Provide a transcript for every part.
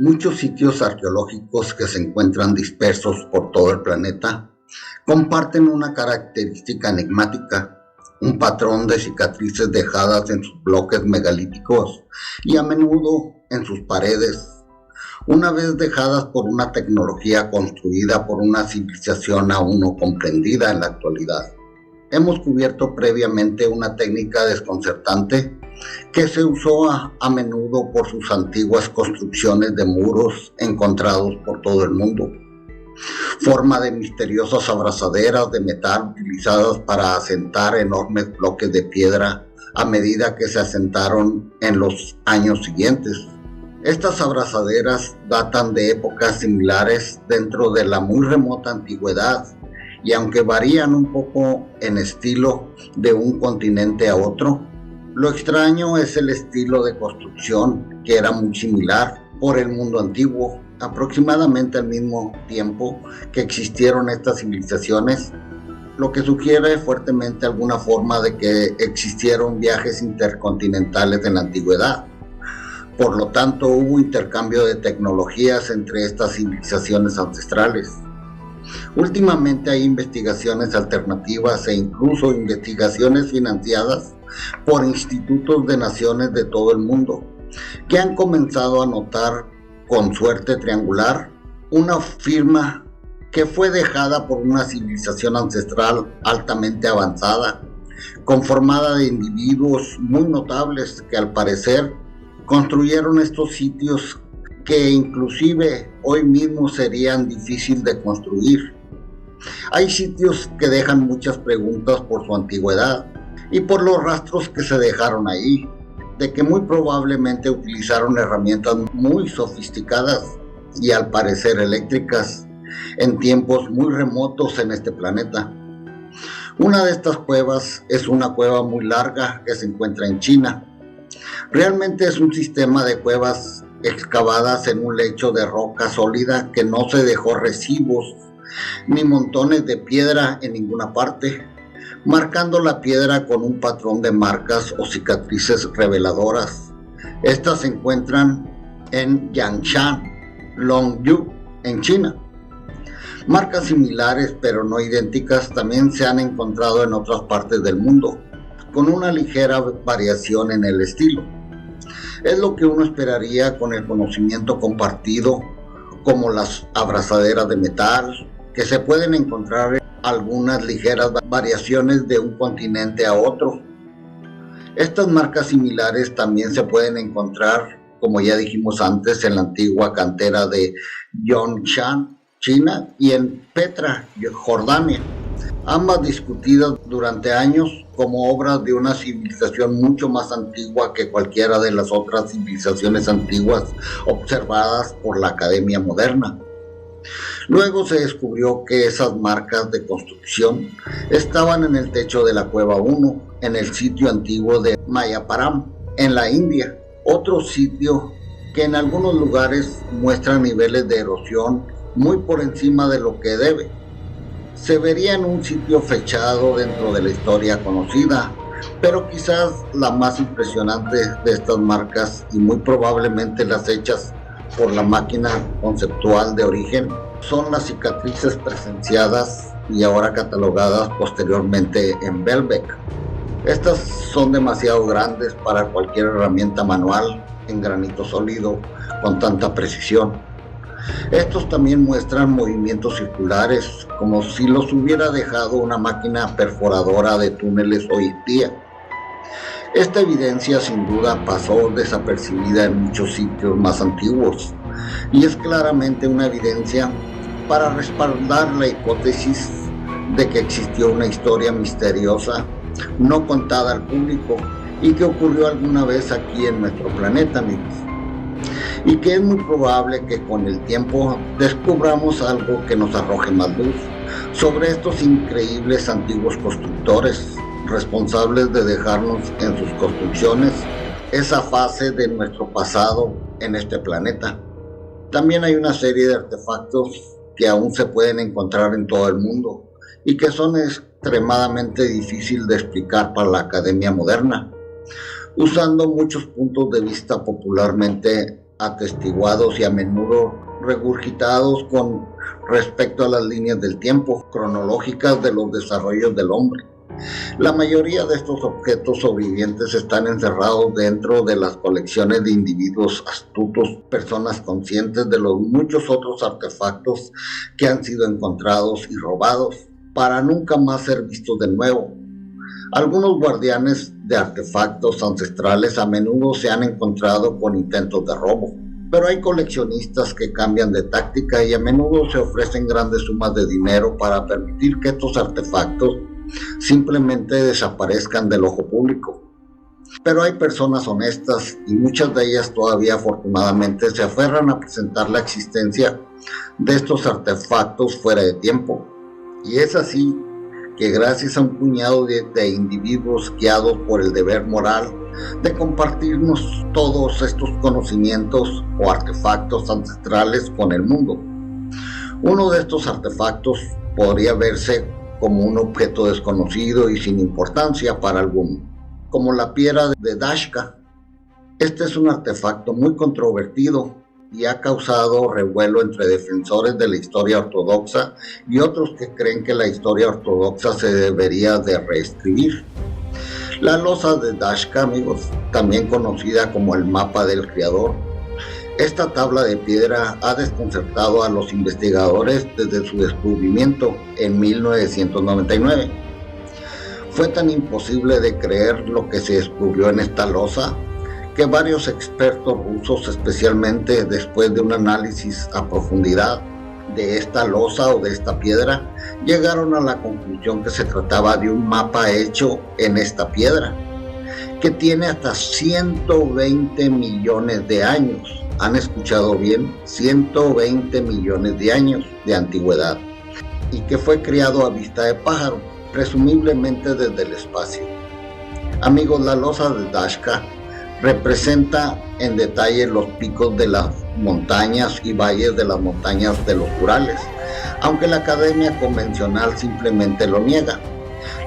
Muchos sitios arqueológicos que se encuentran dispersos por todo el planeta comparten una característica enigmática, un patrón de cicatrices dejadas en sus bloques megalíticos y a menudo en sus paredes, una vez dejadas por una tecnología construida por una civilización aún no comprendida en la actualidad. Hemos cubierto previamente una técnica desconcertante que se usó a menudo por sus antiguas construcciones de muros encontrados por todo el mundo. Forma de misteriosas abrazaderas de metal utilizadas para asentar enormes bloques de piedra a medida que se asentaron en los años siguientes. Estas abrazaderas datan de épocas similares dentro de la muy remota antigüedad, y aunque varían un poco en estilo de un continente a otro, lo extraño es el estilo de construcción, que era muy similar por el mundo antiguo. Aproximadamente al mismo tiempo que existieron estas civilizaciones, lo que sugiere fuertemente alguna forma de que existieron viajes intercontinentales en la antigüedad. Por lo tanto, hubo intercambio de tecnologías entre estas civilizaciones ancestrales. Últimamente hay investigaciones alternativas e incluso investigaciones financiadas por institutos de naciones de todo el mundo, que han comenzado a notar con suerte triangular una firma que fue dejada por una civilización ancestral altamente avanzada, conformada de individuos muy notables que al parecer construyeron estos sitios que inclusive hoy mismo serían difíciles de construir. Hay sitios que dejan muchas preguntas por su antigüedad y por los rastros que se dejaron ahí, de que muy probablemente utilizaron herramientas muy sofisticadas y al parecer eléctricas en tiempos muy remotos en este planeta. Una de estas cuevas es una cueva muy larga que se encuentra en China. Realmente es un sistema de cuevas excavadas en un lecho de roca sólida que no se dejó residuos ni montones de piedra en ninguna parte, marcando la piedra con un patrón de marcas o cicatrices reveladoras. Estas se encuentran en Yangshan, Longyu, en China. Marcas similares pero no idénticas también se han encontrado en otras partes del mundo, con una ligera variación en el estilo. Es lo que uno esperaría con el conocimiento compartido, como las abrazaderas de metal, que se pueden encontrar algunas ligeras variaciones de un continente a otro. Estas marcas similares también se pueden encontrar, como ya dijimos antes, en la antigua cantera de Yongshan, China, y en Petra, Jordania, ambas discutidas durante años como obras de una civilización mucho más antigua que cualquiera de las otras civilizaciones antiguas observadas por la academia moderna. Luego se descubrió que esas marcas de construcción estaban en el techo de la Cueva 1, en el sitio antiguo de Mayaparam, en la India, otro sitio que en algunos lugares muestra niveles de erosión muy por encima de lo que debe. Se vería en un sitio fechado dentro de la historia conocida, pero quizás la más impresionante de estas marcas, y muy probablemente las hechas por la máquina conceptual de origen, son las cicatrices presenciadas y ahora catalogadas posteriormente en Baalbek. Estas son demasiado grandes para cualquier herramienta manual en granito sólido con tanta precisión. Estos también muestran movimientos circulares, como si los hubiera dejado una máquina perforadora de túneles hoy en día. Esta evidencia sin duda pasó desapercibida en muchos sitios más antiguos, y es claramente una evidencia para respaldar la hipótesis de que existió una historia misteriosa no contada al público y que ocurrió alguna vez aquí en nuestro planeta, amigos. Y que es muy probable que con el tiempo descubramos algo que nos arroje más luz sobre estos increíbles antiguos constructores, responsables de dejarnos en sus construcciones esa fase de nuestro pasado en este planeta. También hay una serie de artefactos que aún se pueden encontrar en todo el mundo y que son extremadamente difíciles de explicar para la academia moderna, usando muchos puntos de vista popularmente atestiguados y a menudo regurgitados con respecto a las líneas del tiempo cronológicas de los desarrollos del hombre. La mayoría de estos objetos sobrevivientes están encerrados dentro de las colecciones de individuos astutos, personas conscientes de los muchos otros artefactos que han sido encontrados y robados, para nunca más ser vistos de nuevo. Algunos guardianes de artefactos ancestrales a menudo se han encontrado con intentos de robo, pero hay coleccionistas que cambian de táctica y a menudo se ofrecen grandes sumas de dinero para permitir que estos artefactos simplemente desaparezcan del ojo público. Pero hay personas honestas y muchas de ellas todavía afortunadamente se aferran a presentar la existencia de estos artefactos fuera de tiempo. Y es así que gracias a un puñado de individuos guiados por el deber moral de compartirnos todos estos conocimientos o artefactos ancestrales con el mundo. Uno de estos artefactos podría verse como un objeto desconocido y sin importancia para alguno, como la piedra de Dashka. Este es un artefacto muy controvertido y ha causado revuelo entre defensores de la historia ortodoxa y otros que creen que la historia ortodoxa se debería de reescribir. La losa de Dashka, amigos, también conocida como el mapa del Creador. Esta tabla de piedra ha desconcertado a los investigadores desde su descubrimiento en 1999. Fue tan imposible de creer lo que se descubrió en esta losa que varios expertos rusos, especialmente después de un análisis a profundidad de esta losa o de esta piedra, llegaron a la conclusión que se trataba de un mapa hecho en esta piedra, que tiene hasta 120 millones de años. ¿Han escuchado bien? 120 millones de años de antigüedad, y que fue creado a vista de pájaro, presumiblemente desde el espacio. Amigos, la losa de Dashka representa en detalle los picos de las montañas y valles de las montañas de los Urales, aunque la academia convencional simplemente lo niega.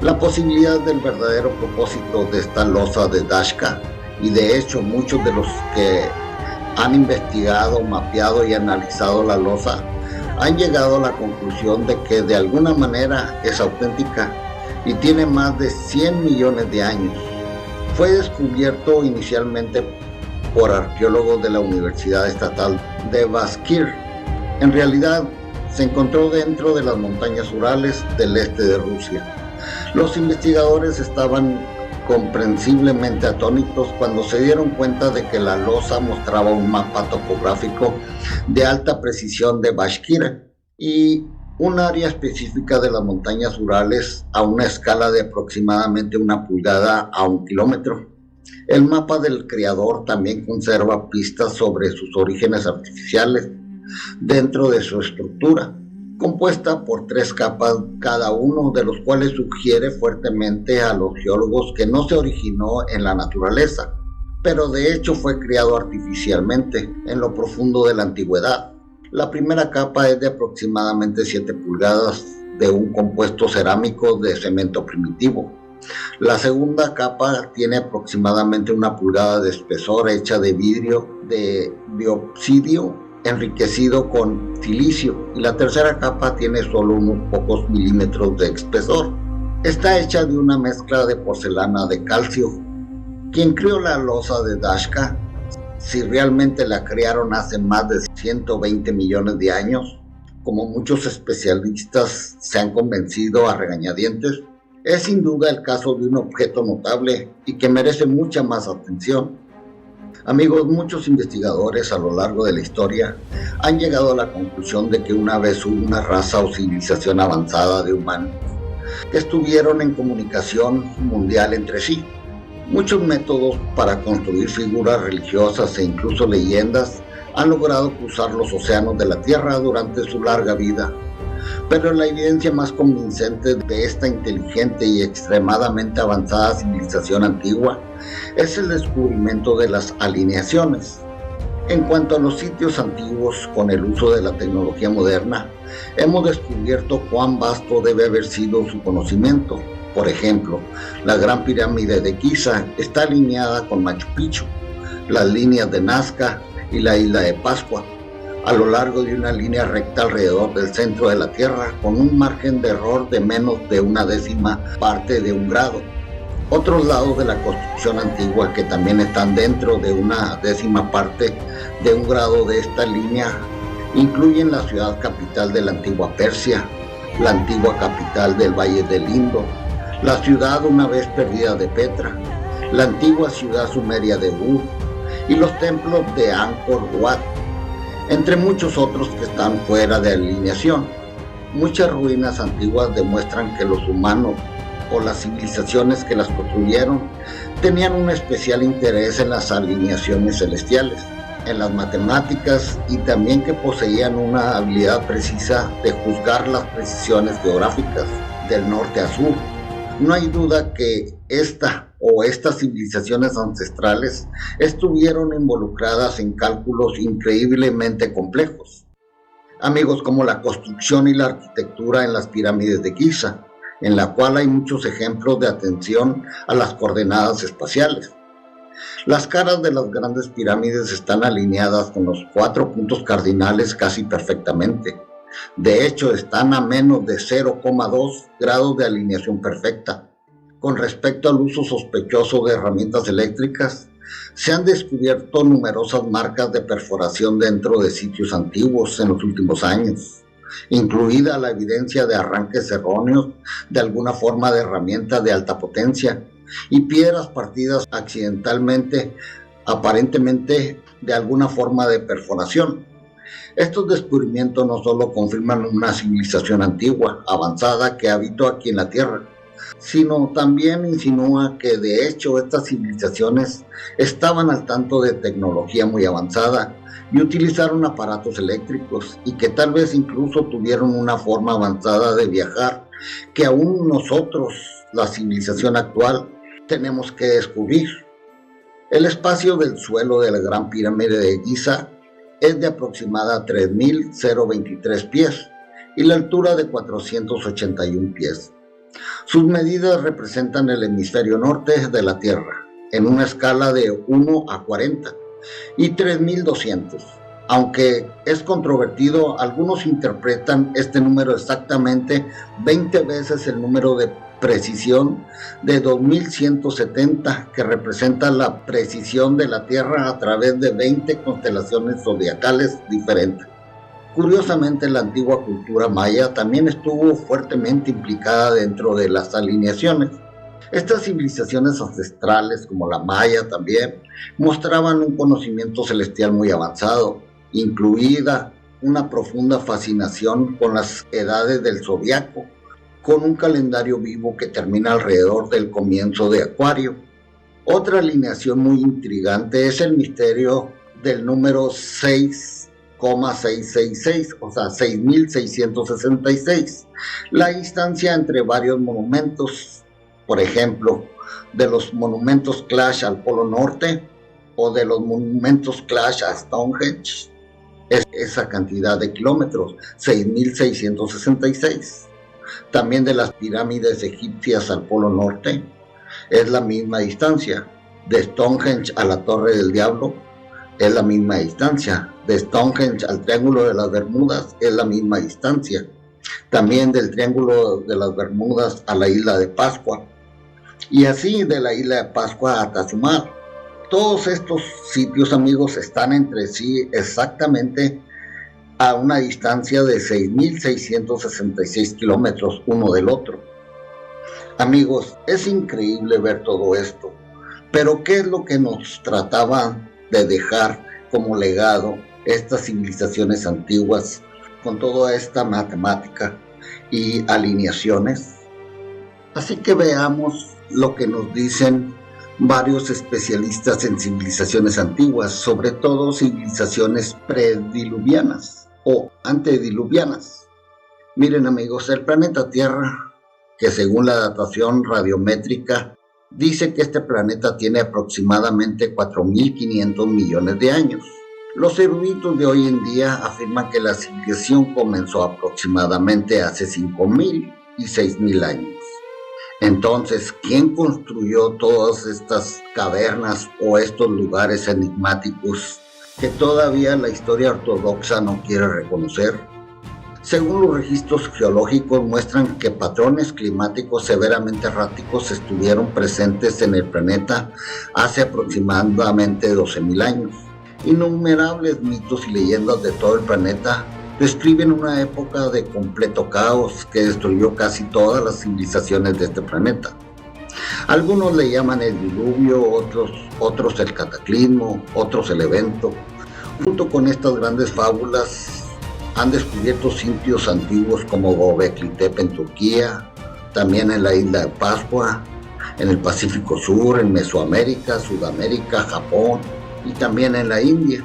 La posibilidad del verdadero propósito de esta losa de Dashka, y de hecho muchos de los que han investigado, mapeado y analizado la losa han llegado a la conclusión de que de alguna manera es auténtica y tiene más de 100 millones de años. Fue descubierto inicialmente por arqueólogos de la Universidad Estatal de Baskir. En realidad, se encontró dentro de las montañas Urales del este de Rusia. Los investigadores estaban comprensiblemente atónitos cuando se dieron cuenta de que la losa mostraba un mapa topográfico de alta precisión de Bashkir y un área específica de las montañas Urales a una escala de aproximadamente 1 pulgada a 1 kilómetro. El mapa del Creador también conserva pistas sobre sus orígenes artificiales dentro de su estructura, compuesta por 3 capas cada uno, de los cuales sugiere fuertemente a los geólogos que no se originó en la naturaleza, pero de hecho fue creado artificialmente en lo profundo de la antigüedad. La primera capa es de aproximadamente 7 pulgadas de un compuesto cerámico de cemento primitivo. La segunda capa tiene aproximadamente 1 pulgada de espesor, hecha de vidrio de diopsidio enriquecido con silicio, y la tercera capa tiene solo unos pocos milímetros de espesor. Está hecha de una mezcla de porcelana de calcio. Quien creó la losa de Dashka, si realmente la crearon hace más de 120 millones de años, como muchos especialistas se han convencido a regañadientes, es sin duda el caso de un objeto notable y que merece mucha más atención. Amigos, muchos investigadores a lo largo de la historia han llegado a la conclusión de que una vez hubo una raza o civilización avanzada de humanos que estuvieron en comunicación mundial entre sí. Muchos métodos para construir figuras religiosas e incluso leyendas han logrado cruzar los océanos de la Tierra durante su larga vida. Pero la evidencia más convincente de esta inteligente y extremadamente avanzada civilización antigua es el descubrimiento de las alineaciones. En cuanto a los sitios antiguos con el uso de la tecnología moderna, hemos descubierto cuán vasto debe haber sido su conocimiento. Por ejemplo, la Gran Pirámide de Giza está alineada con Machu Picchu, las líneas de Nazca y la isla de Pascua, a lo largo de una línea recta alrededor del centro de la Tierra, con un margen de error de menos de una décima parte de un grado. Otros lados de la construcción antigua que también están dentro de una décima parte de un grado de esta línea incluyen la ciudad capital de la antigua Persia, la antigua capital del Valle del Indo, la ciudad una vez perdida de Petra, la antigua ciudad sumeria de Ur y los templos de Angkor Wat, entre muchos otros que están fuera de alineación. Muchas ruinas antiguas demuestran que los humanos o las civilizaciones que las construyeron tenían un especial interés en las alineaciones celestiales, en las matemáticas y también que poseían una habilidad precisa de juzgar las precisiones geográficas del norte a sur. No hay duda que estas civilizaciones ancestrales estuvieron involucradas en cálculos increíblemente complejos. Amigos, como la construcción y la arquitectura en las pirámides de Giza, en la cual hay muchos ejemplos de atención a las coordenadas espaciales. Las caras de las grandes pirámides están alineadas con los 4 puntos cardinales casi perfectamente. De hecho, están a menos de 0,2 grados de alineación perfecta. Con respecto al uso sospechoso de herramientas eléctricas, se han descubierto numerosas marcas de perforación dentro de sitios antiguos en los últimos años, incluida la evidencia de arranques erróneos de alguna forma de herramientas de alta potencia y piedras partidas accidentalmente, aparentemente de alguna forma de perforación. Estos descubrimientos no solo confirman una civilización antigua, avanzada, que habitó aquí en la Tierra, sino también insinúa que de hecho estas civilizaciones estaban al tanto de tecnología muy avanzada y utilizaron aparatos eléctricos y que tal vez incluso tuvieron una forma avanzada de viajar que aún nosotros, la civilización actual, tenemos que descubrir. El espacio del suelo de la Gran Pirámide de Giza es de aproximada 3.023 pies y la altura de 481 pies. Sus medidas representan el hemisferio norte de la Tierra en una escala de 1 a 40 y 3.200. Aunque es controvertido, algunos interpretan este número exactamente 20 veces el número de precisión de 2170, que representa la precisión de la Tierra a través de 20 constelaciones zodiacales diferentes. Curiosamente, la antigua cultura maya también estuvo fuertemente implicada dentro de las alineaciones. Estas civilizaciones ancestrales, como la maya también, mostraban un conocimiento celestial muy avanzado, incluida una profunda fascinación con las edades del zodiaco, con un calendario vivo que termina alrededor del comienzo de Acuario. Otra alineación muy intrigante es el misterio del número 6,666, o sea, 6.666, la distancia entre varios monumentos, por ejemplo, de los monumentos Clash al Polo Norte o de los monumentos Clash a Stonehenge. Es esa cantidad de kilómetros, 6.666. También de las pirámides egipcias al Polo Norte es la misma distancia. De Stonehenge a la Torre del Diablo es la misma distancia. De Stonehenge al Triángulo de las Bermudas es la misma distancia. También del Triángulo de las Bermudas a la isla de Pascua. Y así de la isla de Pascua a Tazumar. Todos estos sitios, amigos, están entre sí exactamente a una distancia de 6.666 kilómetros uno del otro. Amigos, es increíble ver todo esto, pero ¿qué es lo que nos trataban de dejar como legado estas civilizaciones antiguas con toda esta matemática y alineaciones? Así que veamos lo que nos dicen varios especialistas en civilizaciones antiguas, sobre todo civilizaciones prediluvianas o antediluvianas. Miren, amigos, el planeta Tierra, que según la datación radiométrica dice que este planeta tiene aproximadamente 4.500 millones de años. Los eruditos de hoy en día afirman que la civilización comenzó aproximadamente hace 5.000 y 6.000 años. Entonces, ¿quién construyó todas estas cavernas o estos lugares enigmáticos que todavía la historia ortodoxa no quiere reconocer. Según los registros geológicos muestran que patrones climáticos severamente erráticos estuvieron presentes en el planeta hace aproximadamente 12.000 años. Innumerables mitos y leyendas de todo el planeta describen una época de completo caos que destruyó casi todas las civilizaciones de este planeta. Algunos le llaman el diluvio, otros el cataclismo, otros el evento. Junto con estas grandes fábulas han descubierto sitios antiguos como Göbekli Tepe en Turquía, también en la isla de Pascua, en el Pacífico Sur, en Mesoamérica, Sudamérica, Japón y también en la India.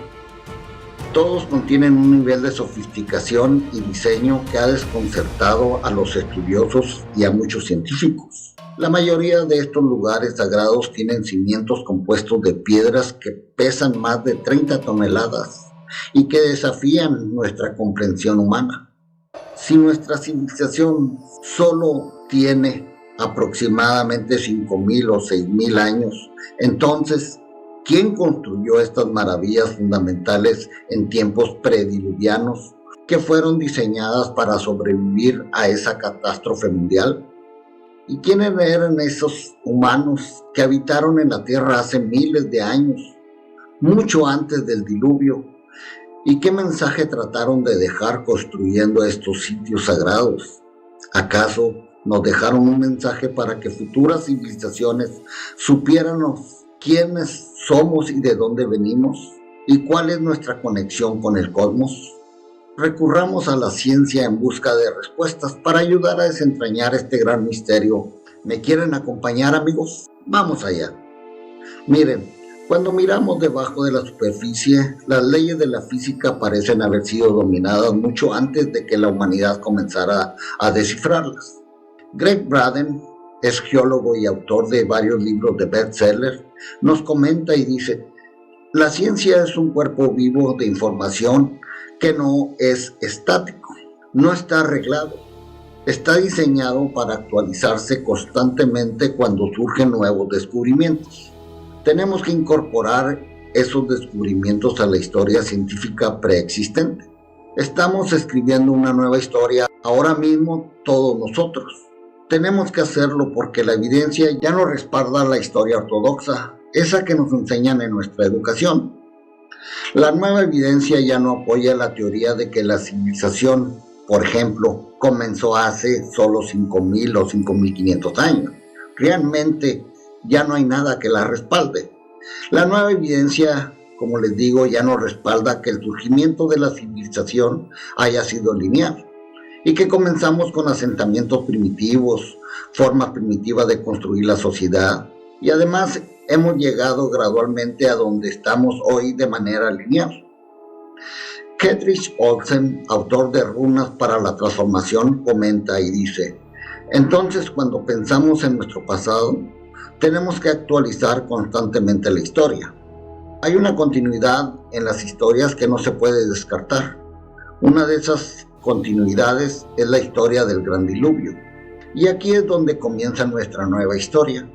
Todos contienen un nivel de sofisticación y diseño que ha desconcertado a los estudiosos y a muchos científicos. La mayoría de estos lugares sagrados tienen cimientos compuestos de piedras que pesan más de 30 toneladas y que desafían nuestra comprensión humana. Si nuestra civilización solo tiene aproximadamente 5.000 o 6.000 años, entonces, ¿quién construyó estas maravillas fundamentales en tiempos prediluvianos que fueron diseñadas para sobrevivir a esa catástrofe mundial? ¿Y quiénes eran esos humanos que habitaron en la Tierra hace miles de años, mucho antes del diluvio? ¿Y qué mensaje trataron de dejar construyendo estos sitios sagrados? ¿Acaso nos dejaron un mensaje para que futuras civilizaciones supiéramos quiénes somos y de dónde venimos? ¿Y cuál es nuestra conexión con el cosmos? Recurramos a la ciencia en busca de respuestas para ayudar a desentrañar este gran misterio. ¿Me quieren acompañar, amigos? Vamos allá. Miren, cuando miramos debajo de la superficie, las leyes de la física parecen haber sido dominadas mucho antes de que la humanidad comenzara a descifrarlas. Greg Braden es geólogo y autor de varios libros de bestseller. Nos comenta y dice: la ciencia es un cuerpo vivo de información que no es estático, no está arreglado, está diseñado para actualizarse constantemente cuando surgen nuevos descubrimientos. Tenemos que incorporar esos descubrimientos a la historia científica preexistente. Estamos escribiendo una nueva historia ahora mismo todos nosotros. Tenemos que hacerlo porque la evidencia ya no respalda la historia ortodoxa, esa que nos enseñan en nuestra educación. La nueva evidencia ya no apoya la teoría de que la civilización, por ejemplo, comenzó hace solo 5.000 o 5.500 años. Realmente ya no hay nada que la respalde. La nueva evidencia, como les digo, ya no respalda que el surgimiento de la civilización haya sido lineal y que comenzamos con asentamientos primitivos, formas primitivas de construir la sociedad, y además hemos llegado gradualmente a donde estamos hoy de manera lineal. Ketrich Olsen, autor de Runas para la Transformación, comenta y dice: entonces, cuando pensamos en nuestro pasado, tenemos que actualizar constantemente la historia. Hay una continuidad en las historias que no se puede descartar. Una de esas continuidades es la historia del Gran Diluvio. Y aquí es donde comienza nuestra nueva historia.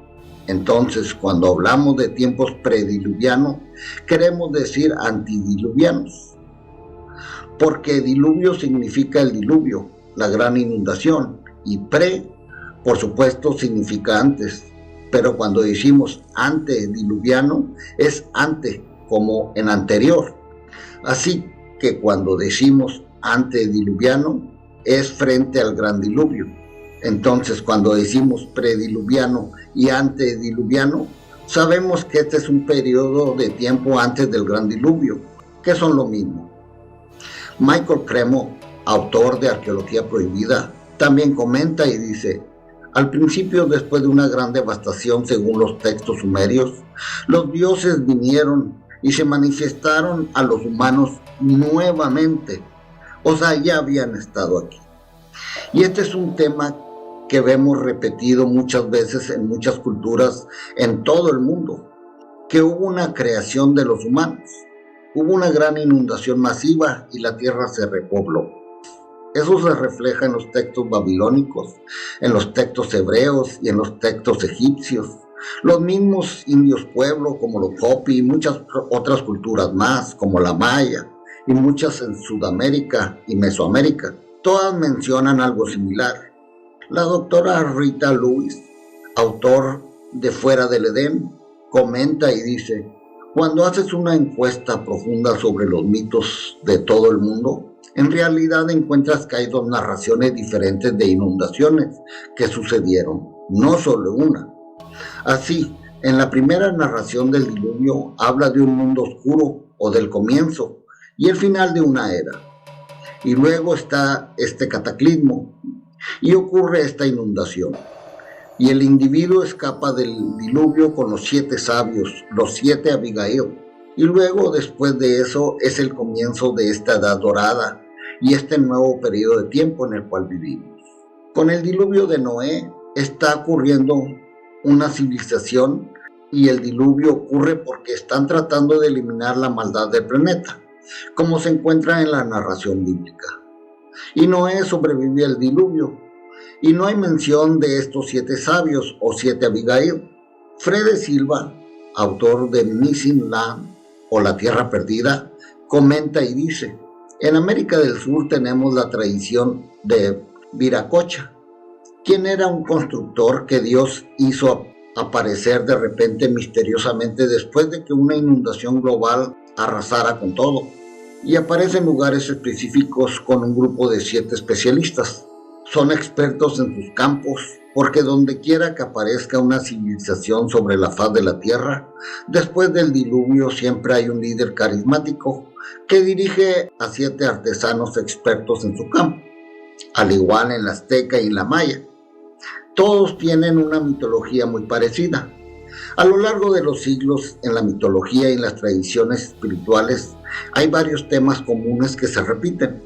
Entonces, cuando hablamos de tiempos prediluvianos, queremos decir antidiluvianos. Porque diluvio significa el diluvio, la gran inundación, y por supuesto, significa antes. Pero cuando decimos antediluviano, es ante, como en anterior. Así que cuando decimos antediluviano, es frente al gran diluvio. Entonces, cuando decimos prediluviano y antediluviano, sabemos que este es un periodo de tiempo antes del gran diluvio, que son lo mismo. Michael Cremo, autor de Arqueología Prohibida, también comenta y dice: al principio, después de una gran devastación según los textos sumerios, los dioses vinieron y se manifestaron a los humanos nuevamente. O sea, ya habían estado aquí. Y este es un tema que vemos repetido muchas veces en muchas culturas en todo el mundo, que hubo una creación de los humanos, hubo una gran inundación masiva y la tierra se repobló. Eso se refleja en los textos babilónicos, en los textos hebreos y en los textos egipcios, Los mismos indios pueblo como los Hopi y muchas otras culturas más como la maya y muchas en Sudamérica y Mesoamérica, todas mencionan algo similar. La doctora Rita Lewis, autor de Fuera del Edén, comenta y dice: cuando haces una encuesta profunda sobre los mitos de todo el mundo, en realidad encuentras que hay dos narraciones diferentes de inundaciones que sucedieron, no solo una. Así, en la primera narración del diluvio habla de un mundo oscuro o del comienzo y el final de una era. Y luego está este cataclismo y ocurre esta inundación. Y el individuo escapa del diluvio con los 7 sabios, los 7 Abigail. Y luego, después de eso, es el comienzo de esta edad dorada y este nuevo periodo de tiempo en el cual vivimos. Con el diluvio de Noé está ocurriendo una civilización y el diluvio ocurre porque están tratando de eliminar la maldad del planeta, como se encuentra en la narración bíblica. Y Noé sobrevive al diluvio, y no hay mención de estos 7 sabios o 7 Abigail. Fred Silva, autor de Missing Land o La Tierra Perdida, comenta y dice: en América del Sur tenemos la tradición de Viracocha, quien era un constructor que Dios hizo aparecer de repente misteriosamente después de que una inundación global arrasara con todo, y aparece en lugares específicos con un grupo de 7 especialistas. Son expertos en sus campos, porque donde quiera que aparezca una civilización sobre la faz de la tierra, después del diluvio siempre hay un líder carismático que dirige a 7 artesanos expertos en su campo, al igual en la azteca y en la maya. Todos tienen una mitología muy parecida. A lo largo de los siglos, en la mitología y en las tradiciones espirituales, hay varios temas comunes que se repiten.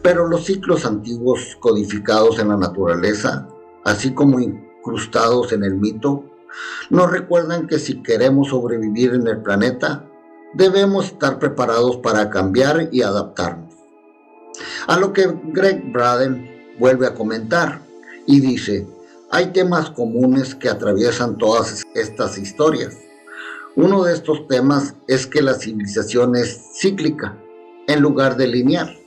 Pero los ciclos antiguos codificados en la naturaleza, así como incrustados en el mito, nos recuerdan que si queremos sobrevivir en el planeta, debemos estar preparados para cambiar y adaptarnos. A lo que Greg Braden vuelve a comentar y dice: hay temas comunes que atraviesan todas estas historias. Uno de estos temas es que la civilización es cíclica en lugar de lineal,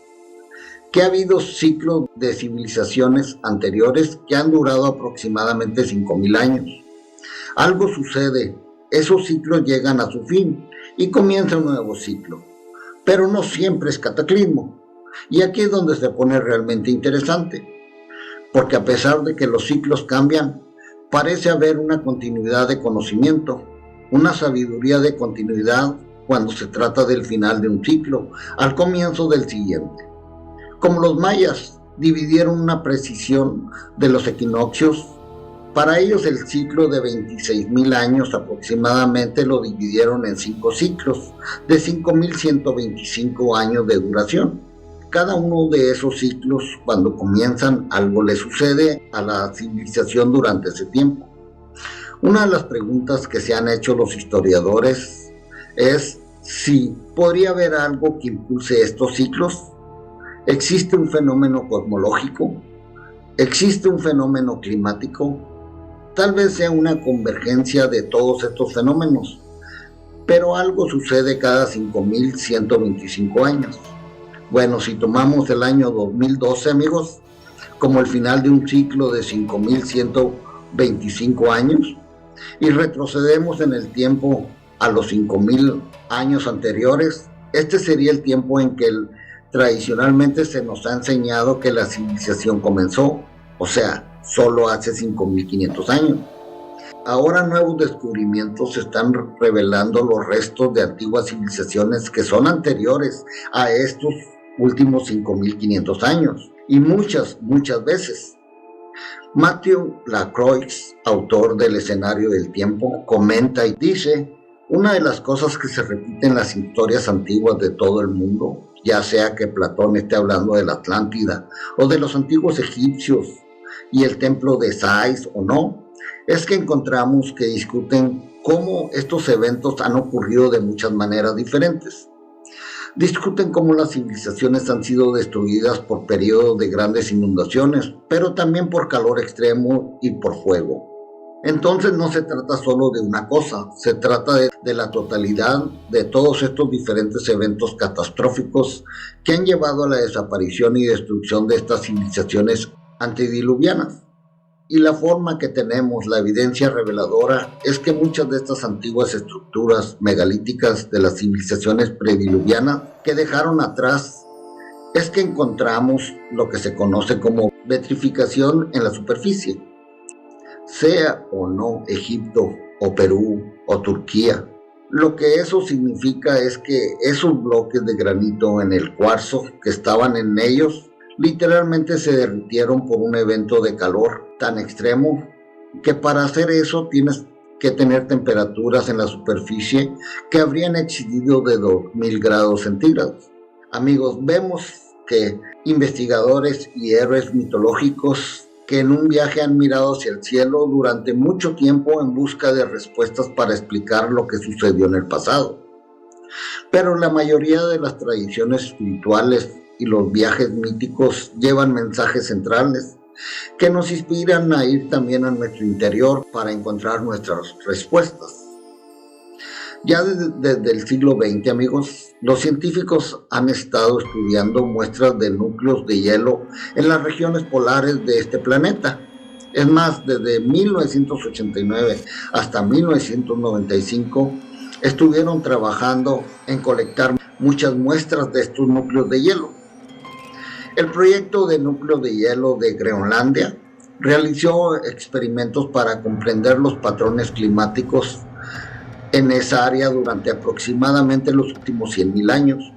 que ha habido ciclos de civilizaciones anteriores que han durado aproximadamente 5,000 años. Algo sucede, esos ciclos llegan a su fin y comienza un nuevo ciclo, pero no siempre es cataclismo. Y aquí es donde se pone realmente interesante, porque a pesar de que los ciclos cambian, parece haber una continuidad de conocimiento, una sabiduría de continuidad cuando se trata del final de un ciclo, al comienzo del siguiente. Como los mayas dividieron una precisión de los equinoccios, para ellos el ciclo de 26,000 años aproximadamente lo dividieron en 5 ciclos de 5,125 años de duración. Cada uno de esos ciclos, cuando comienzan, algo le sucede a la civilización durante ese tiempo. Una de las preguntas que se han hecho los historiadores es si podría haber algo que impulse estos ciclos. ¿Existe un fenómeno cosmológico? ¿Existe un fenómeno climático? Tal vez sea una convergencia de todos estos fenómenos, pero algo sucede cada 5,125 años. Bueno, si tomamos el año 2012, amigos, como el final de un ciclo de 5,125 años, y retrocedemos en el tiempo a los 5,000 años anteriores, este sería el tiempo en que tradicionalmente se nos ha enseñado que la civilización comenzó, o sea, solo hace 5,500 años. Ahora nuevos descubrimientos están revelando los restos de antiguas civilizaciones que son anteriores a estos últimos 5,500 años, y muchas veces. Matthew Lacroix, autor del Escenario del Tiempo, comenta y dice: una de las cosas que se repiten en las historias antiguas de todo el mundo, ya sea que Platón esté hablando de la Atlántida o de los antiguos egipcios y el templo de Sais o no, es que encontramos que discuten cómo estos eventos han ocurrido de muchas maneras diferentes. Discuten cómo las civilizaciones han sido destruidas por periodos de grandes inundaciones, pero también por calor extremo y por fuego. Entonces no se trata solo de una cosa, se trata de la totalidad de todos estos diferentes eventos catastróficos que han llevado a la desaparición y destrucción de estas civilizaciones antediluvianas. Y la forma que tenemos, la evidencia reveladora, es que muchas de estas antiguas estructuras megalíticas de las civilizaciones prediluvianas que dejaron atrás, es que encontramos lo que se conoce como petrificación en la superficie. Sea o no Egipto o Perú o Turquía, lo que eso significa es que esos bloques de granito en el cuarzo que estaban en ellos literalmente se derritieron por un evento de calor tan extremo que para hacer eso tienes que tener temperaturas en la superficie que habrían excedido de 2000 grados centígrados. Amigos, vemos que investigadores y héroes mitológicos que en un viaje han mirado hacia el cielo durante mucho tiempo en busca de respuestas para explicar lo que sucedió en el pasado. Pero la mayoría de las tradiciones espirituales y los viajes míticos llevan mensajes centrales que nos inspiran a ir también a nuestro interior para encontrar nuestras respuestas. Ya desde el siglo XX, amigos, los científicos han estado estudiando muestras de núcleos de hielo en las regiones polares de este planeta. Es más, desde 1989 hasta 1995 estuvieron trabajando en colectar muchas muestras de estos núcleos de hielo. El proyecto de núcleo de hielo de Groenlandia realizó experimentos para comprender los patrones climáticos en esa área durante aproximadamente los últimos 100.000 años.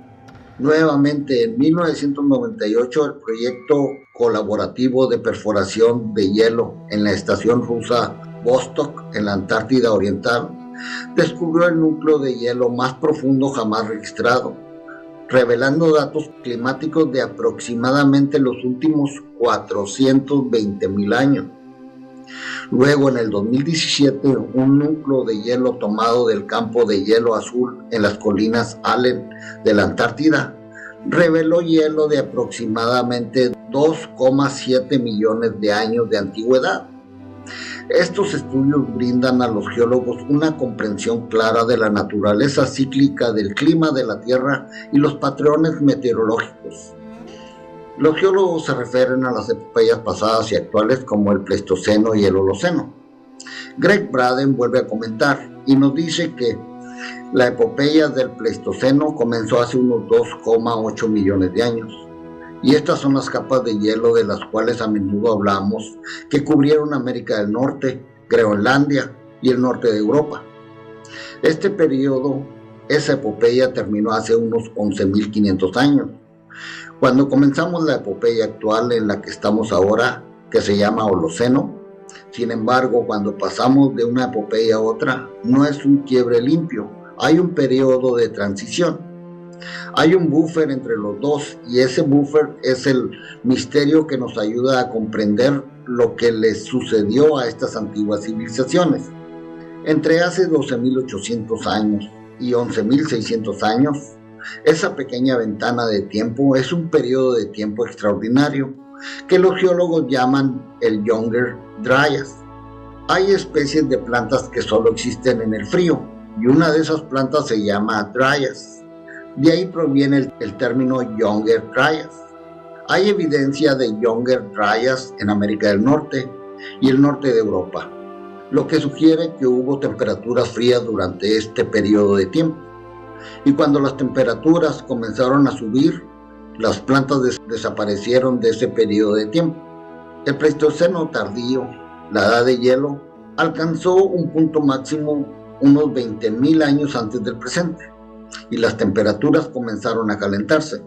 Nuevamente, en 1998, el proyecto colaborativo de perforación de hielo en la estación rusa Vostok, en la Antártida Oriental, descubrió el núcleo de hielo más profundo jamás registrado, revelando datos climáticos de aproximadamente los últimos 420.000 años. Luego, en el 2017, un núcleo de hielo tomado del campo de hielo azul en las colinas Allen de la Antártida reveló hielo de aproximadamente 2,7 millones de años de antigüedad. Estos estudios brindan a los geólogos una comprensión clara de la naturaleza cíclica del clima de la Tierra y los patrones meteorológicos. Los geólogos se refieren a las epopeyas pasadas y actuales como el Pleistoceno y el Holoceno. Greg Braden vuelve a comentar y nos dice que la epopeya del Pleistoceno comenzó hace unos 2,8 millones de años. Y estas son las capas de hielo de las cuales a menudo hablamos, que cubrieron América del Norte, Groenlandia y el norte de Europa. Este periodo, esa epopeya terminó hace unos 11.500 años. Cuando comenzamos la epopeya actual en la que estamos ahora, que se llama Holoceno, sin embargo, cuando pasamos de una epopeya a otra, no es un quiebre limpio, hay un periodo de transición. Hay un buffer entre los dos y ese buffer es el misterio que nos ayuda a comprender lo que les sucedió a estas antiguas civilizaciones. Entre hace 12.800 años y 11.600 años, esa pequeña ventana de tiempo es un periodo de tiempo extraordinario que los geólogos llaman el Younger Dryas. Hay especies de plantas que solo existen en el frío y una de esas plantas se llama Dryas. De ahí proviene el término Younger Dryas. Hay evidencia de Younger Dryas en América del Norte y el norte de Europa, lo que sugiere que hubo temperaturas frías durante este periodo de tiempo. Y cuando las temperaturas comenzaron a subir, las plantas desaparecieron de ese periodo de tiempo. El Pleistoceno tardío, la edad de hielo, alcanzó un punto máximo unos 20.000 años antes del presente, y las temperaturas comenzaron a calentarse.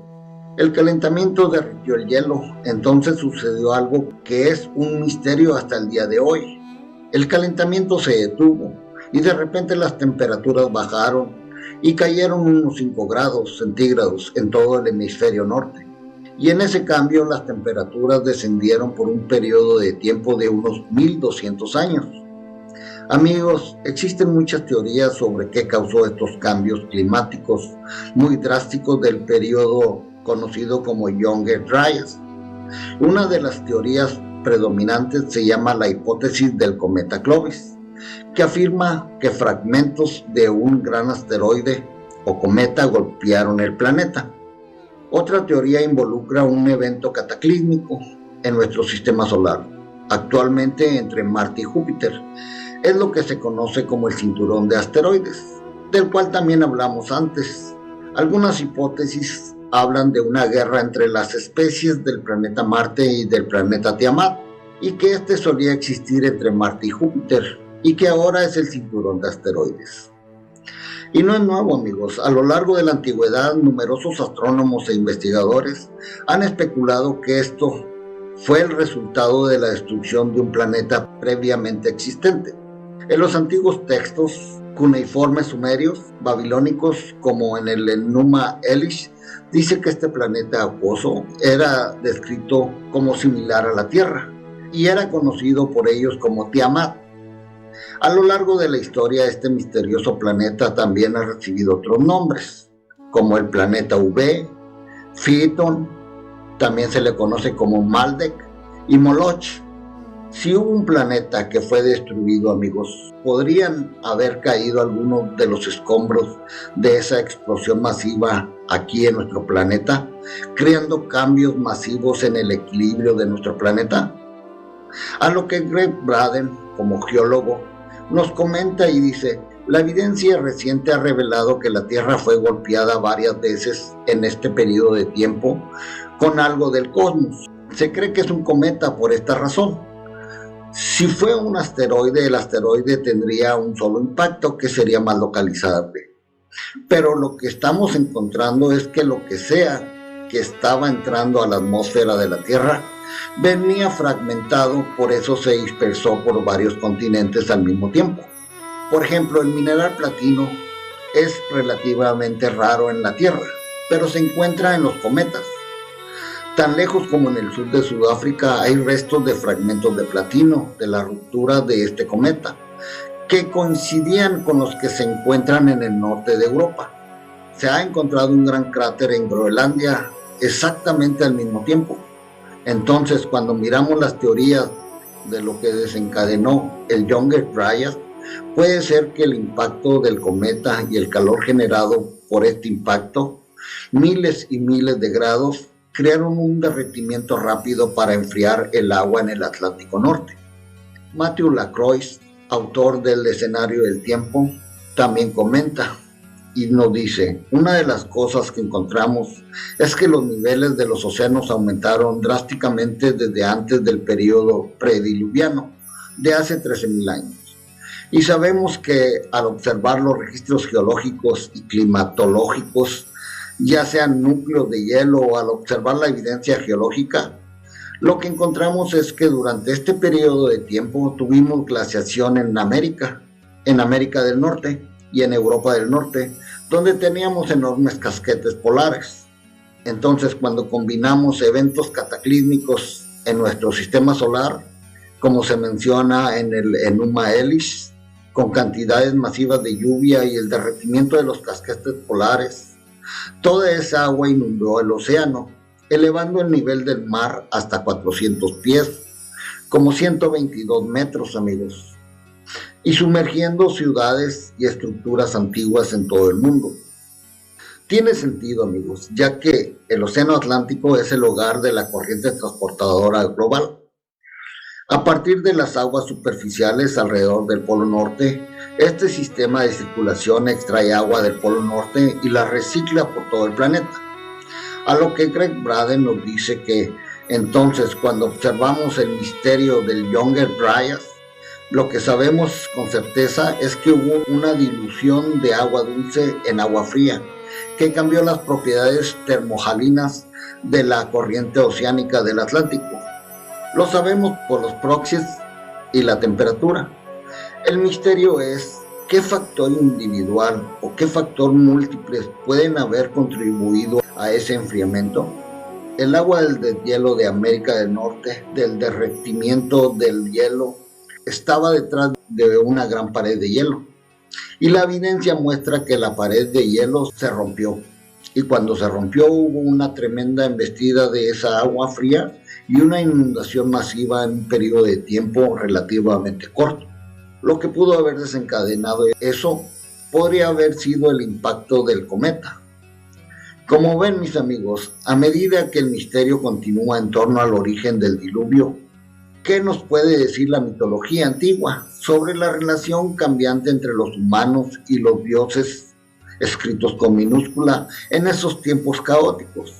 El calentamiento derritió el hielo, entonces sucedió algo que es un misterio hasta el día de hoy. El calentamiento se detuvo y de repente las temperaturas bajaron y cayeron unos 5 grados centígrados en todo el hemisferio norte. Y en ese cambio las temperaturas descendieron por un periodo de tiempo de unos 1.200 años. Amigos, existen muchas teorías sobre qué causó estos cambios climáticos muy drásticos del periodo conocido como Younger Dryas. Una de las teorías predominante se llama la hipótesis del cometa Clovis, que afirma que fragmentos de un gran asteroide o cometa golpearon el planeta. Otra teoría involucra un evento cataclísmico en nuestro sistema solar, actualmente entre Marte y Júpiter. Es lo que se conoce como el cinturón de asteroides, del cual también hablamos antes. Algunas hipótesis hablan de una guerra entre las especies del planeta Marte y del planeta Tiamat, y que este solía existir entre Marte y Júpiter, y que ahora es el cinturón de asteroides. Y no es nuevo, amigos. A lo largo de la antigüedad, numerosos astrónomos e investigadores han especulado que esto fue el resultado de la destrucción de un planeta previamente existente. En los antiguos textos cuneiformes sumerios, babilónicos, como en el Enuma Elish, dice que este planeta acuoso era descrito como similar a la Tierra y era conocido por ellos como Tiamat. A lo largo de la historia, este misterioso planeta también ha recibido otros nombres, como el planeta V, Phaethon, también se le conoce como Maldek y Moloch. Si hubo un planeta que fue destruido, amigos, podrían haber caído algunos de los escombros de esa explosión masiva aquí en nuestro planeta, creando cambios masivos en el equilibrio de nuestro planeta. A lo que Greg Braden, como geólogo, nos comenta y dice: la evidencia reciente ha revelado que la Tierra fue golpeada varias veces en este periodo de tiempo con algo del cosmos. Se cree que es un cometa por esta razón. Si fue un asteroide, el asteroide tendría un solo impacto que sería más localizable. Pero lo que estamos encontrando es que lo que sea que estaba entrando a la atmósfera de la Tierra venía fragmentado, por eso se dispersó por varios continentes al mismo tiempo. Por ejemplo, el mineral platino es relativamente raro en la Tierra, pero se encuentra en los cometas. Tan lejos como en el sur de Sudáfrica hay restos de fragmentos de platino de la ruptura de este cometa, que coincidían con los que se encuentran en el norte de Europa. Se ha encontrado un gran cráter en Groenlandia exactamente al mismo tiempo. Entonces, cuando miramos las teorías de lo que desencadenó el Younger Dryas, puede ser que el impacto del cometa y el calor generado por este impacto, miles y miles de grados, crearon un derretimiento rápido para enfriar el agua en el Atlántico Norte. Matthew Lacroix, autor del Escenario del Tiempo, también comenta y nos dice: una de las cosas que encontramos es que los niveles de los océanos aumentaron drásticamente desde antes del periodo prediluviano de hace 13.000 años. Y sabemos que al observar los registros geológicos y climatológicos, ya sean núcleos de hielo, o al observar la evidencia geológica, lo que encontramos es que durante este periodo de tiempo tuvimos glaciación en América del Norte y en Europa del Norte, donde teníamos enormes casquetes polares. Entonces, cuando combinamos eventos cataclísmicos en nuestro sistema solar, como se menciona en el Enuma Elish, con cantidades masivas de lluvia y el derretimiento de los casquetes polares, toda esa agua inundó el océano, elevando el nivel del mar hasta 400 pies, como 122 metros, amigos, y sumergiendo ciudades y estructuras antiguas en todo el mundo. Tiene sentido, amigos, ya que el océano Atlántico es el hogar de la corriente transportadora global. A partir de las aguas superficiales alrededor del Polo Norte, este sistema de circulación extrae agua del Polo Norte y la recicla por todo el planeta. A lo que Greg Braden nos dice que entonces, cuando observamos el misterio del Younger Dryas, lo que sabemos con certeza es que hubo una dilución de agua dulce en agua fría, que cambió las propiedades termojalinas de la corriente oceánica del Atlántico. Lo sabemos por los proxies y la temperatura. El misterio es qué factor individual o qué factor múltiples pueden haber contribuido a ese enfriamiento. El agua del deshielo de América del Norte, del derretimiento del hielo, estaba detrás de una gran pared de hielo. Y la evidencia muestra que la pared de hielo se rompió. y cuando se rompió hubo una tremenda embestida de esa agua fría y una inundación masiva en un periodo de tiempo relativamente corto. Lo que pudo haber desencadenado eso podría haber sido el impacto del cometa. Como ven, mis amigos, a medida que el misterio continúa en torno al origen del diluvio, ¿qué nos puede decir la mitología antigua sobre la relación cambiante entre los humanos y los dioses escritos con minúscula en esos tiempos caóticos?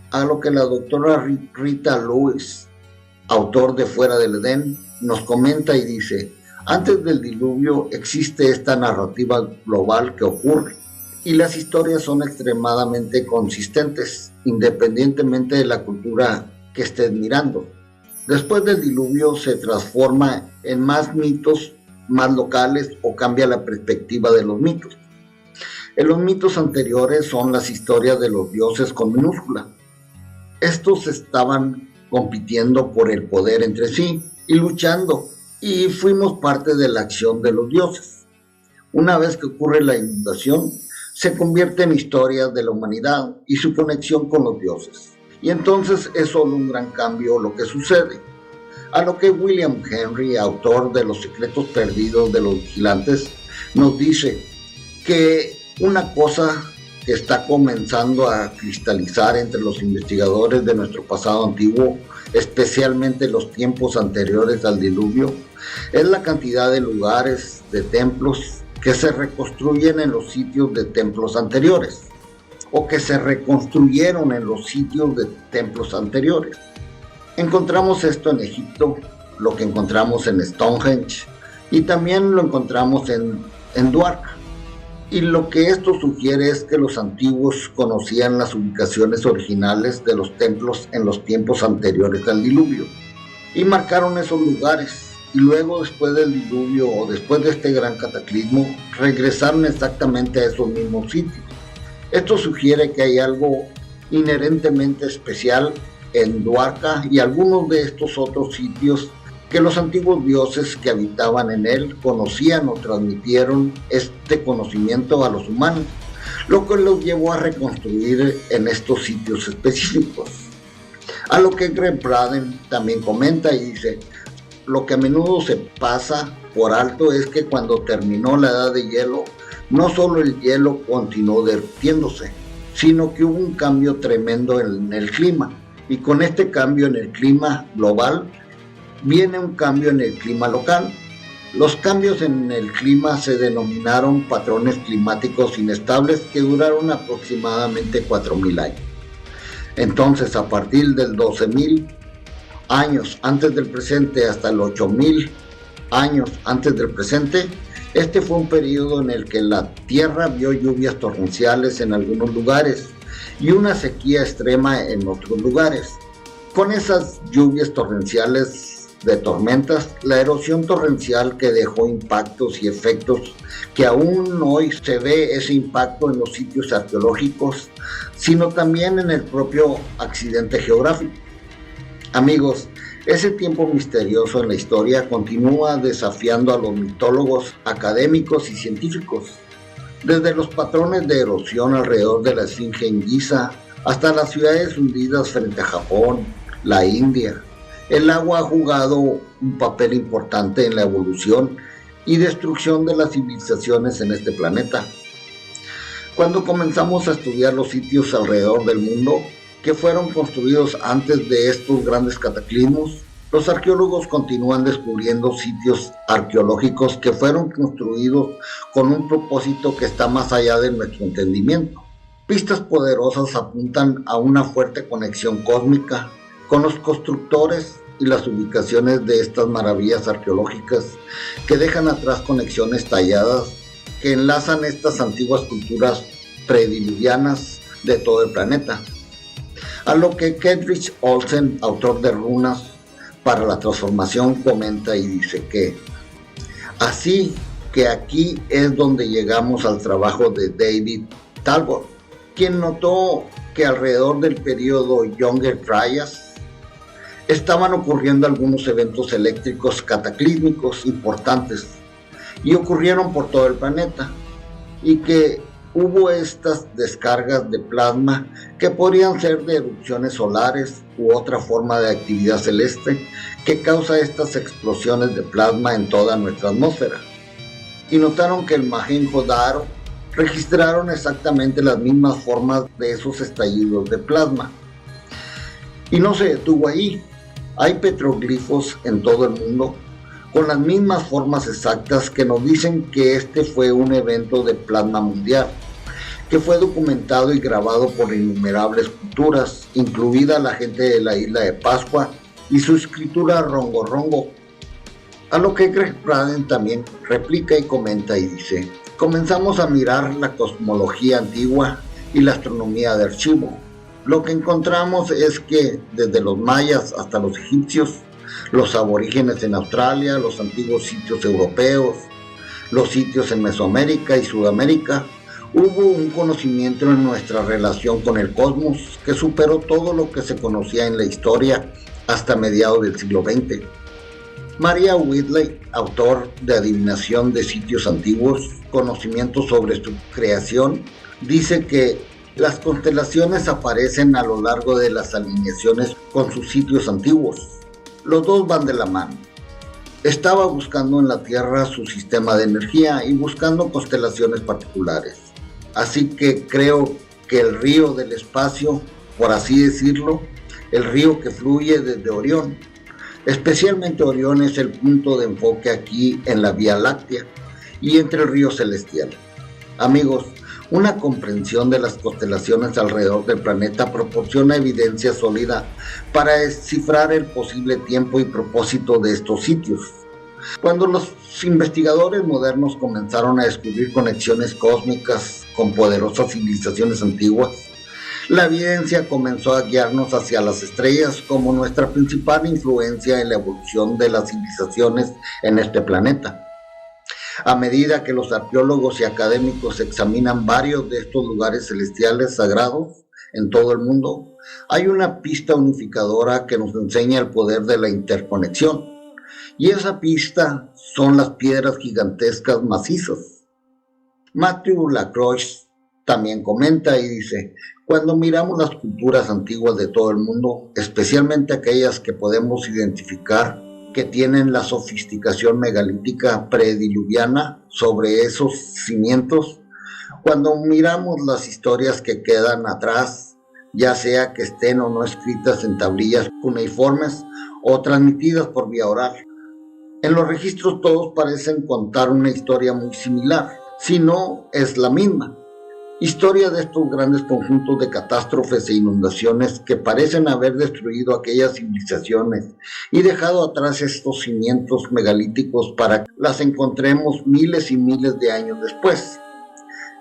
A lo que la doctora Rita Lewis, autor de Fuera del Edén, nos comenta y dice: antes del diluvio existe esta narrativa global que ocurre, y las historias son extremadamente consistentes, independientemente de la cultura que estés mirando. Después del diluvio se transforma en más mitos, más locales, o cambia la perspectiva de los mitos. En los mitos anteriores son las historias de los dioses con minúscula. Estos estaban compitiendo por el poder entre sí y luchando, y fuimos parte de la acción de los dioses. Una vez que ocurre la inundación, se convierte en historia de la humanidad y su conexión con los dioses. Y entonces es solo un gran cambio lo que sucede. A lo que William Henry, autor de Los secretos perdidos de los vigilantes, nos dice que una cosa que está comenzando a cristalizar entre los investigadores de nuestro pasado antiguo, especialmente los tiempos anteriores al diluvio, es la cantidad de lugares, de templos, que se reconstruyen en los sitios de templos anteriores, o que se reconstruyeron en los sitios de templos anteriores. Encontramos esto en Egipto, lo que encontramos en Stonehenge, y también lo encontramos en Dwarka. Y lo que esto sugiere es que los antiguos conocían las ubicaciones originales de los templos en los tiempos anteriores al diluvio, y marcaron esos lugares, y luego después del diluvio o después de este gran cataclismo, regresaron exactamente a esos mismos sitios. Esto sugiere que hay algo inherentemente especial en Dwarka y algunos de estos otros sitios que los antiguos dioses que habitaban en él conocían o transmitieron este conocimiento a los humanos, lo que los llevó a reconstruir en estos sitios específicos. A lo que Greg Braden también comenta y dice: lo que a menudo se pasa por alto es que cuando terminó la edad de hielo, no solo el hielo continuó derritiéndose, sino que hubo un cambio tremendo en el clima. Y con este cambio en el clima global, viene un cambio en el clima local. Los cambios en el clima se denominaron patrones climáticos inestables que duraron aproximadamente 4.000 años. Entonces, a partir del 12.000 años antes del presente hasta el 8.000 años antes del presente, este fue un periodo en el que la Tierra vio lluvias torrenciales en algunos lugares y una sequía extrema en otros lugares. Con esas lluvias torrenciales de tormentas, la erosión torrencial que dejó impactos y efectos que aún hoy se ve ese impacto en los sitios arqueológicos, sino también en el propio accidente geográfico. Amigos, ese tiempo misterioso en la historia continúa desafiando a los mitólogos académicos y científicos. Desde los patrones de erosión alrededor de la Esfinge en Giza hasta las ciudades hundidas frente a Japón, la India, el agua ha jugado un papel importante en la evolución y destrucción de las civilizaciones en este planeta. Cuando comenzamos a estudiar los sitios alrededor del mundo que fueron construidos antes de estos grandes cataclismos, los arqueólogos continúan descubriendo sitios arqueológicos que fueron construidos con un propósito que está más allá de nuestro entendimiento. Pistas poderosas apuntan a una fuerte conexión cósmica con los constructores y las ubicaciones de estas maravillas arqueológicas que dejan atrás conexiones talladas que enlazan estas antiguas culturas prediluvianas de todo el planeta. A lo que Kendrick Olsen, autor de Runas para la Transformación, comenta y dice que así que aquí es donde llegamos al trabajo de David Talbot, quien notó que alrededor del periodo Younger Dryas estaban ocurriendo algunos eventos eléctricos cataclísmicos importantes y ocurrieron por todo el planeta, y que hubo estas descargas de plasma que podrían ser de erupciones solares u otra forma de actividad celeste que causa estas explosiones de plasma en toda nuestra atmósfera. Y notaron que el Mohenjo-Daro registraron exactamente las mismas formas de esos estallidos de plasma. Y no se detuvo ahí. Hay petroglifos en todo el mundo con las mismas formas exactas que nos dicen que este fue un evento de plasma mundial, que fue documentado y grabado por innumerables culturas, incluida la gente de la isla de Pascua y su escritura Rongo Rongo. A lo que Greg Braden también replica y comenta y dice: comenzamos a mirar la cosmología antigua y la astronomía de archivo. Lo que encontramos es que desde los mayas hasta los egipcios, los aborígenes en Australia, los antiguos sitios europeos, los sitios en Mesoamérica y Sudamérica, hubo un conocimiento en nuestra relación con el cosmos que superó todo lo que se conocía en la historia hasta mediados del siglo XX. Maria Whitley, autor de Adivinación de Sitios Antiguos, Conocimientos sobre su creación, dice que las constelaciones aparecen a lo largo de las alineaciones con sus sitios antiguos. Los dos van de la mano. Estaba buscando en la Tierra su sistema de energía y buscando constelaciones particulares. Así que creo que el río del espacio, por así decirlo, el río que fluye desde Orión, especialmente Orión es el punto de enfoque aquí en la Vía Láctea y entre el río celestial. Amigos, una comprensión de las constelaciones alrededor del planeta proporciona evidencia sólida para descifrar el posible tiempo y propósito de estos sitios. Cuando los investigadores modernos comenzaron a descubrir conexiones cósmicas con poderosas civilizaciones antiguas, la evidencia comenzó a guiarnos hacia las estrellas como nuestra principal influencia en la evolución de las civilizaciones en este planeta. A medida que los arqueólogos y académicos examinan varios de estos lugares celestiales sagrados en todo el mundo, hay una pista unificadora que nos enseña el poder de la interconexión. Y esa pista son las piedras gigantescas macizas. Matthew Lacroix también comenta y dice: cuando miramos las culturas antiguas de todo el mundo, especialmente aquellas que podemos identificar que tienen la sofisticación megalítica prediluviana sobre esos cimientos, cuando miramos las historias que quedan atrás, ya sea que estén o no escritas en tablillas cuneiformes o transmitidas por vía oral, en los registros todos parecen contar una historia muy similar, si no es la misma. Historia de estos grandes conjuntos de catástrofes e inundaciones que parecen haber destruido aquellas civilizaciones y dejado atrás estos cimientos megalíticos para que las encontremos miles y miles de años después.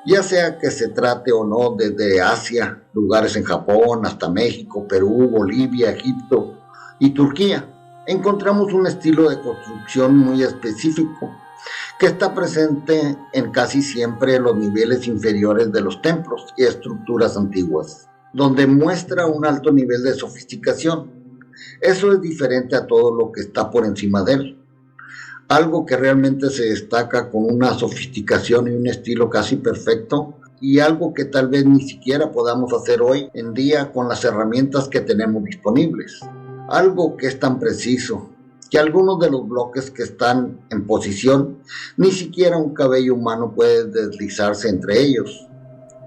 Ya sea que se trate o no desde Asia, lugares en Japón, hasta México, Perú, Bolivia, Egipto y Turquía, encontramos un estilo de construcción muy específico que está presente en casi siempre los niveles inferiores de los templos y estructuras antiguas, donde muestra un alto nivel de sofisticación. Eso es diferente a todo lo que está por encima de él. Algo que realmente se destaca con una sofisticación y un estilo casi perfecto, y algo que tal vez ni siquiera podamos hacer hoy en día con las herramientas que tenemos disponibles. Algo que es tan preciso que algunos de los bloques que están en posición, ni siquiera un cabello humano puede deslizarse entre ellos.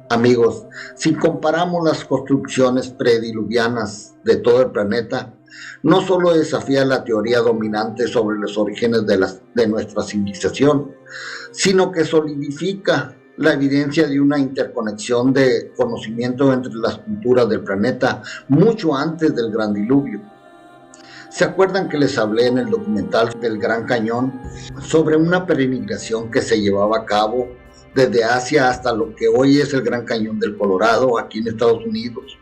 Amigos, si comparamos las construcciones prediluvianas de todo el planeta, no solo desafía la teoría dominante sobre los orígenes de nuestra civilización, sino que solidifica la evidencia de una interconexión de conocimiento entre las culturas del planeta mucho antes del Gran Diluvio. ¿Se acuerdan que les hablé en el documental del Gran Cañón sobre una peregrinación que se llevaba a cabo desde Asia hasta lo que hoy es el Gran Cañón del Colorado, aquí en Estados Unidos,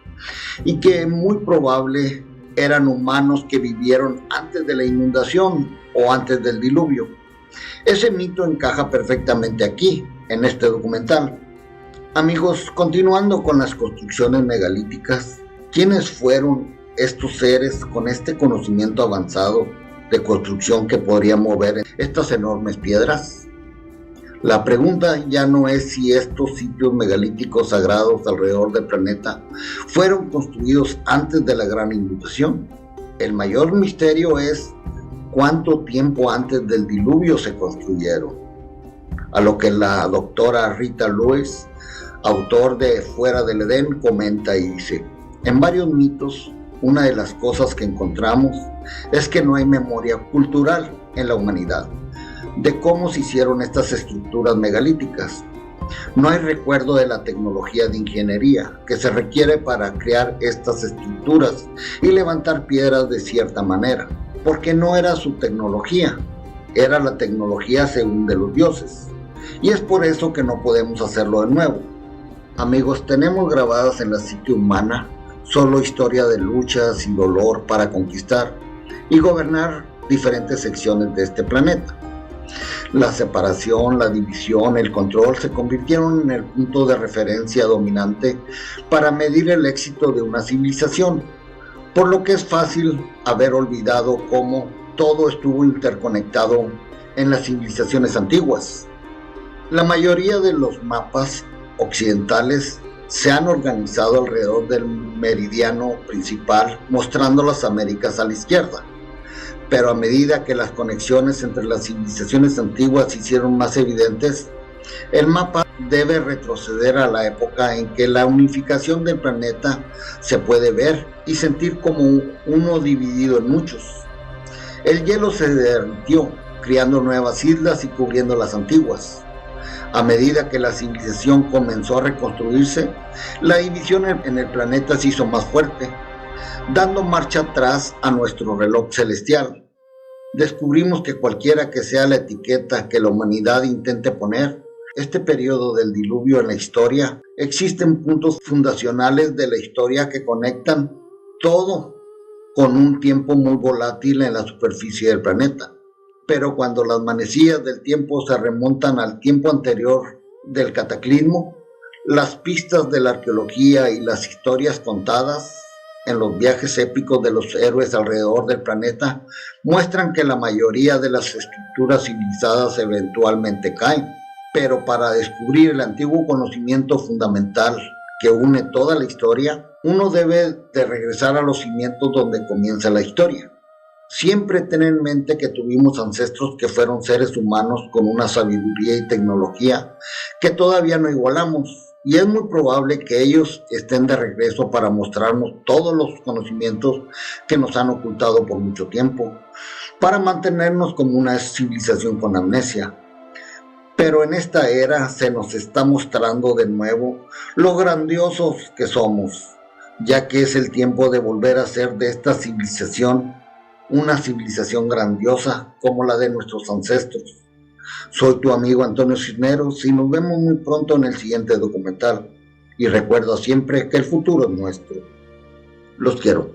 y que muy probable eran humanos que vivieron antes de la inundación o antes del diluvio? Ese mito encaja perfectamente aquí, en este documental. Amigos, continuando con las construcciones megalíticas, ¿quiénes fueron estos seres con este conocimiento avanzado de construcción que podrían mover estas enormes piedras? La pregunta ya no es si estos sitios megalíticos sagrados alrededor del planeta fueron construidos antes de la gran inundación. El mayor misterio es cuánto tiempo antes del diluvio se construyeron. A lo que la doctora Rita Lewis, autor de Fuera del Edén, comenta y dice: en varios mitos, una de las cosas que encontramos es que no hay memoria cultural en la humanidad de cómo se hicieron estas estructuras megalíticas. No hay recuerdo de la tecnología de ingeniería que se requiere para crear estas estructuras y levantar piedras de cierta manera, porque no era su tecnología, era la tecnología según de los dioses. Y es por eso que no podemos hacerlo de nuevo. Amigos, tenemos grabadas en la psique humana solo historia de luchas y dolor para conquistar y gobernar diferentes secciones de este planeta. La separación, la división, el control se convirtieron en el punto de referencia dominante para medir el éxito de una civilización, por lo que es fácil haber olvidado cómo todo estuvo interconectado en las civilizaciones antiguas. La mayoría de los mapas occidentales se han organizado alrededor del meridiano principal, mostrando las Américas a la izquierda. Pero a medida que las conexiones entre las civilizaciones antiguas se hicieron más evidentes, el mapa debe retroceder a la época en que la unificación del planeta se puede ver y sentir como uno dividido en muchos. El hielo se derritió, creando nuevas islas y cubriendo las antiguas. A medida que la civilización comenzó a reconstruirse, la división en el planeta se hizo más fuerte, dando marcha atrás a nuestro reloj celestial. Descubrimos que cualquiera que sea la etiqueta que la humanidad intente poner, este periodo del diluvio en la historia, existen puntos fundacionales de la historia que conectan todo con un tiempo muy volátil en la superficie del planeta. Pero cuando las manecillas del tiempo se remontan al tiempo anterior del cataclismo, las pistas de la arqueología y las historias contadas en los viajes épicos de los héroes alrededor del planeta muestran que la mayoría de las estructuras civilizadas eventualmente caen. Pero para descubrir el antiguo conocimiento fundamental que une toda la historia, uno debe de regresar a los cimientos donde comienza la historia. Siempre ten en mente que tuvimos ancestros que fueron seres humanos con una sabiduría y tecnología que todavía no igualamos. Y es muy probable que ellos estén de regreso para mostrarnos todos los conocimientos que nos han ocultado por mucho tiempo, para mantenernos como una civilización con amnesia. Pero en esta era se nos está mostrando de nuevo lo grandiosos que somos, ya que es el tiempo de volver a ser de esta civilización una civilización grandiosa como la de nuestros ancestros. Soy tu amigo Antonio Cisneros y nos vemos muy pronto en el siguiente documental. Y recuerda siempre que el futuro es nuestro. Los quiero.